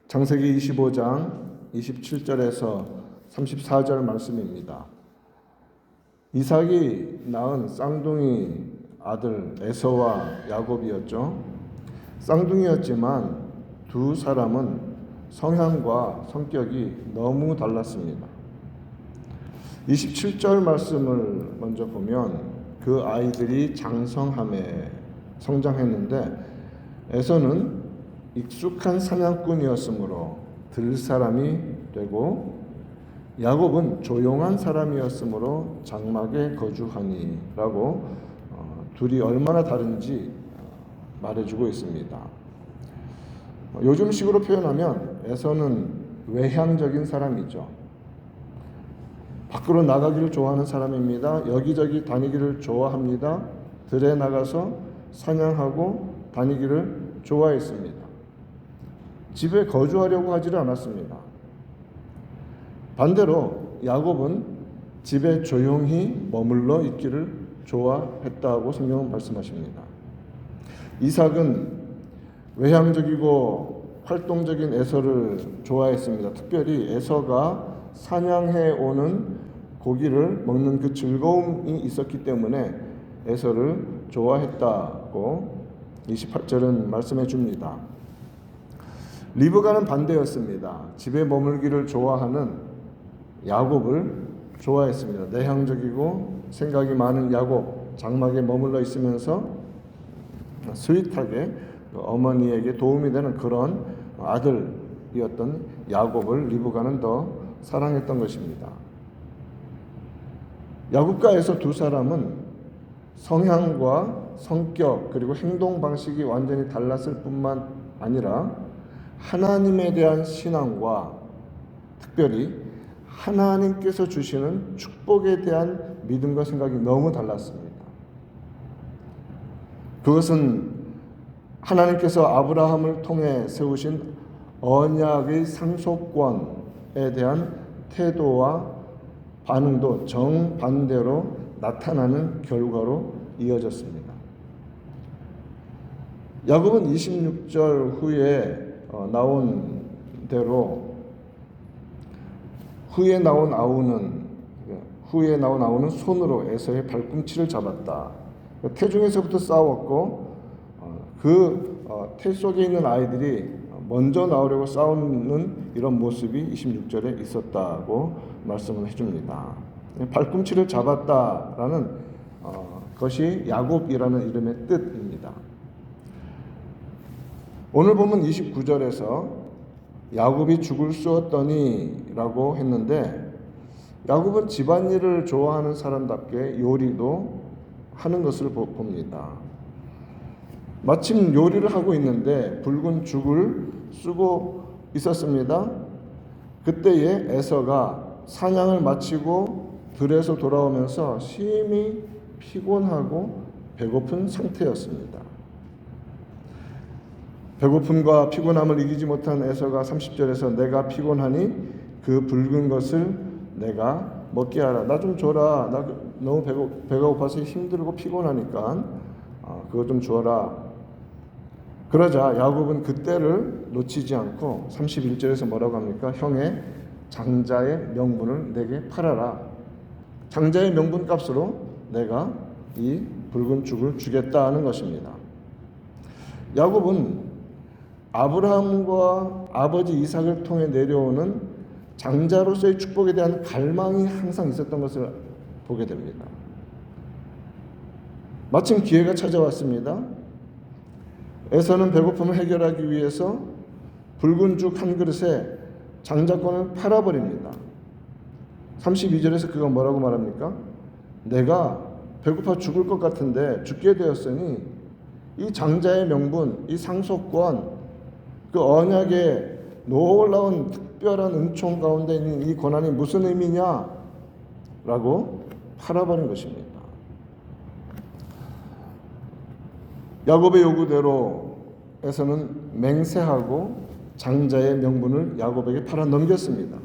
창세기 25장 27절에서 34절 말씀입니다. 이삭이 낳은 쌍둥이 아들 에서와 야곱이었죠. 쌍둥이였지만 두 사람은 성향과 성격이 너무 달랐습니다. 27절 말씀을 먼저 보면 그 아이들이 장성함에 성장했는데 에서는 익숙한 사냥꾼이었으므로 들 사람이 되고 야곱은 조용한 사람이었으므로 장막에 거주하니 라고 둘이 얼마나 다른지 말해주고 있습니다. 요즘식으로 표현하면 에서는 외향적인 사람이죠. 밖으로 나가기를 좋아하는 사람입니다. 여기저기 다니기를 좋아합니다. 들에 나가서 사냥하고 다니기를 좋아했습니다. 집에 거주하려고 하지를 않았습니다. 반대로 야곱은 집에 조용히 머물러 있기를 좋아했다고 성경은 말씀하십니다. 이삭은 외향적이고 활동적인 에서를 좋아했습니다. 특별히 에서가 사냥해 오는 고기를 먹는 그 즐거움이 있었기 때문에 에서를 좋아했다고 28절은 말씀해 줍니다. 리브가는 반대였습니다. 집에 머물기를 좋아하는 야곱을 좋아했습니다. 내향적이고 생각이 많은 야곱, 장막에 머물러 있으면서 스윗하게 어머니에게 도움이 되는 그런 아들이었던 야곱을 리브가는 더 사랑했던 것입니다. 야곱과 에서 두 사람은 성향과 성격 그리고 행동 방식이 완전히 달랐을 뿐만 아니라 하나님에 대한 신앙과 특별히 하나님께서 주시는 축복에 대한 믿음과 생각이 너무 달랐습니다. 그것은 하나님께서 아브라함을 통해 세우신 언약의 상속권에 대한 태도와 반응도 정반대로 나타나는 결과로 이어졌습니다. 야곱은 26절 후에 나온 대로 후에 나온 아우는 손으로 에서의 발꿈치를 잡았다. 태중에서부터 싸웠고 태 속에 있는 아이들이 먼저 나오려고 싸우는 이런 모습이 26절에 있었다고 말씀을 해줍니다. 발꿈치를 잡았다라는 것이 야곱이라는 이름의 뜻입니다. 오늘 보면 29절에서 야곱이 죽을 쑤었더니 라고 했는데 야곱은 집안일을 좋아하는 사람답게 요리도 하는 것을 봅니다. 마침 요리를 하고 있는데 붉은 죽을 쓰고 있었습니다. 그때에 에서가 사냥을 마치고 들에서 돌아오면서 심히 피곤하고 배고픈 상태였습니다. 배고픔과 피곤함을 이기지 못한 에서가 30절에서 내가 피곤하니 그 붉은 것을 내가 먹게 하라. 나 좀 줘라. 나 너무 배가 고파서 힘들고 피곤하니까 그거 좀 주어라. 그러자 야곱은 그때를 놓치지 않고 31절에서 뭐라고 합니까? 형의 장자의 명분을 내게 팔아라. 장자의 명분 값으로 내가 이 붉은 죽을 주겠다는 것입니다. 야곱은 아브라함과 아버지 이삭을 통해 내려오는 장자로서의 축복에 대한 갈망이 항상 있었던 것을 보게 됩니다. 마침 기회가 찾아왔습니다. 에서는 배고픔을 해결하기 위해서 붉은 죽 한 그릇에 장자권을 팔아버립니다. 32절에서 그가 뭐라고 말합니까? 내가 배고파 죽을 것 같은데 죽게 되었으니 이 장자의 명분, 이 상속권, 그 언약의 놀라운 특별한 은총 가운데 있는 이 권한이 무슨 의미냐? 라고 팔아버린 것입니다. 야곱의 요구대로 에서는 맹세하고 장자의 명분을 야곱에게 팔아 넘겼습니다.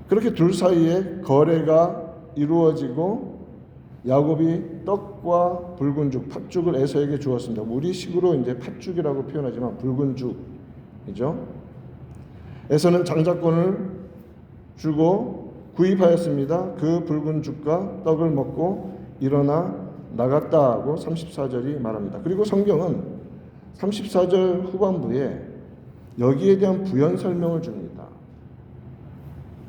그렇게 둘 사이에 거래가 이루어지고 야곱이 떡과 붉은 죽, 팥죽을 에서에게 주었습니다. 우리식으로 이제 팥죽이라고 표현하지만 붉은 죽, 이죠. 에서는 장자권을 주고 구입하였습니다. 그 붉은 죽과 떡을 먹고 일어나 나갔다 하고 34절이 말합니다. 그리고 성경은 34절 후반부에 여기에 대한 부연 설명을 줍니다.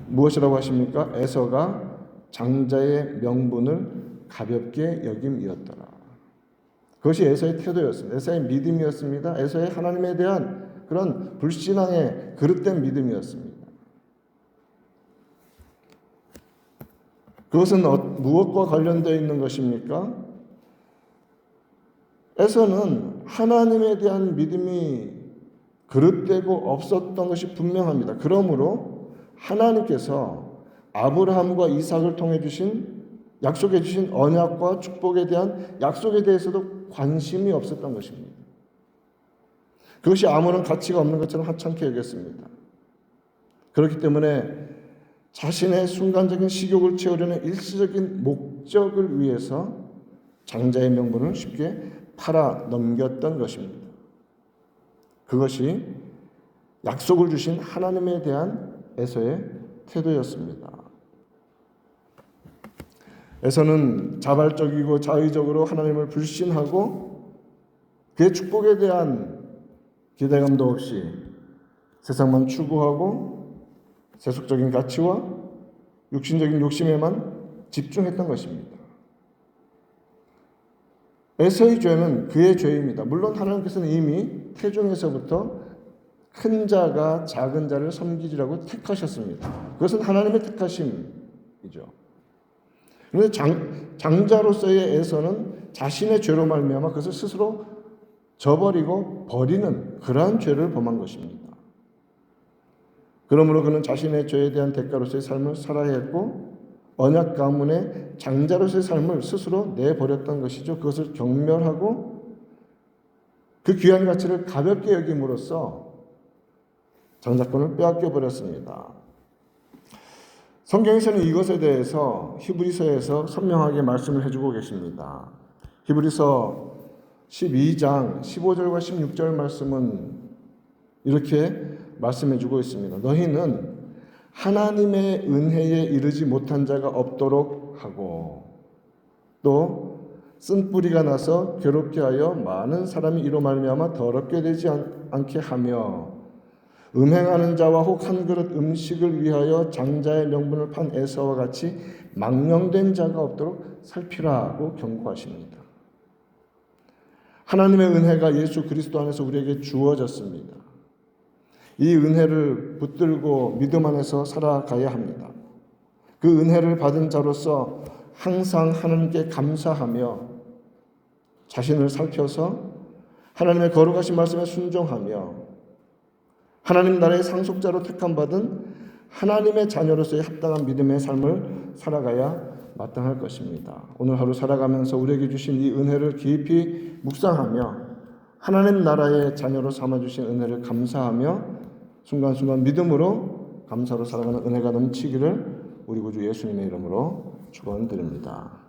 무엇이라고 하십니까? 에서가 장자의 명분을 가볍게 여김이었더라. 그것이 에서의 태도였습니다. 에서의 믿음이었습니다. 에서의 하나님에 대한 그런 불신앙의 그릇된 믿음이었습니다. 그것은 무엇과 관련되어 있는 것입니까? 에서는 하나님에 대한 믿음이 그릇되고 없었던 것이 분명합니다. 그러므로 하나님께서 아브라함과 이삭을 통해 약속해 주신 언약과 축복에 대한 약속에 대해서도 관심이 없었던 것입니다. 그것이 아무런 가치가 없는 것처럼 하찮게 여겼습니다. 그렇기 때문에 자신의 순간적인 식욕을 채우려는 일시적인 목적을 위해서 장자의 명분을 쉽게 팔아 넘겼던 것입니다. 그것이 약속을 주신 하나님에 대한 에서의 태도였습니다. 에서는 자발적이고 자의적으로 하나님을 불신하고 그의 축복에 대한 기대감도 없이 세상만 추구하고 세속적인 가치와 육신적인 욕심에만 집중했던 것입니다. 에서의 죄는 그의 죄입니다. 물론 하나님께서는 이미 태중에서부터 큰 자가 작은 자를 섬기지라고 택하셨습니다. 그것은 하나님의 택하심이죠. 그런데 장자로서의 에서는 자신의 죄로 말미암아 그것을 스스로 저버리고 버리는 그러한 죄를 범한 것입니다. 그러므로 그는 자신의 죄에 대한 대가로서의 삶을 살아야 했고 언약 가문의 장자로서의 삶을 스스로 내버렸던 것이죠. 그것을 경멸하고 그 귀한 가치를 가볍게 여김으로써 장자권을 빼앗겨 버렸습니다. 성경에서는 이것에 대해서 히브리서에서 선명하게 말씀을 해주고 계십니다. 히브리서 12장 15절과 16절 말씀은 이렇게 말씀해주고 있습니다. 너희는 하나님의 은혜에 이르지 못한 자가 없도록 하고 또 쓴뿌리가 나서 괴롭게 하여 많은 사람이 이로 말미암아 더럽게 되지 않게 하며 음행하는 자와 혹 한 그릇 음식을 위하여 장자의 명분을 판 에서와 같이 망령된 자가 없도록 살피라고 경고하십니다. 하나님의 은혜가 예수 그리스도 안에서 우리에게 주어졌습니다. 이 은혜를 붙들고 믿음 안에서 살아가야 합니다. 그 은혜를 받은 자로서 항상 하나님께 감사하며 자신을 살펴서 하나님의 거룩하신 말씀에 순종하며 하나님 나라의 상속자로 택함받은 하나님의 자녀로서의 합당한 믿음의 삶을 살아가야 마땅할 것입니다. 오늘 하루 살아가면서 우리에게 주신 이 은혜를 깊이 묵상하며 하나님 나라의 자녀로 삼아주신 은혜를 감사하며 순간순간 믿음으로 감사로 살아가는 은혜가 넘치기를 우리 구주 예수님의 이름으로 축원드립니다.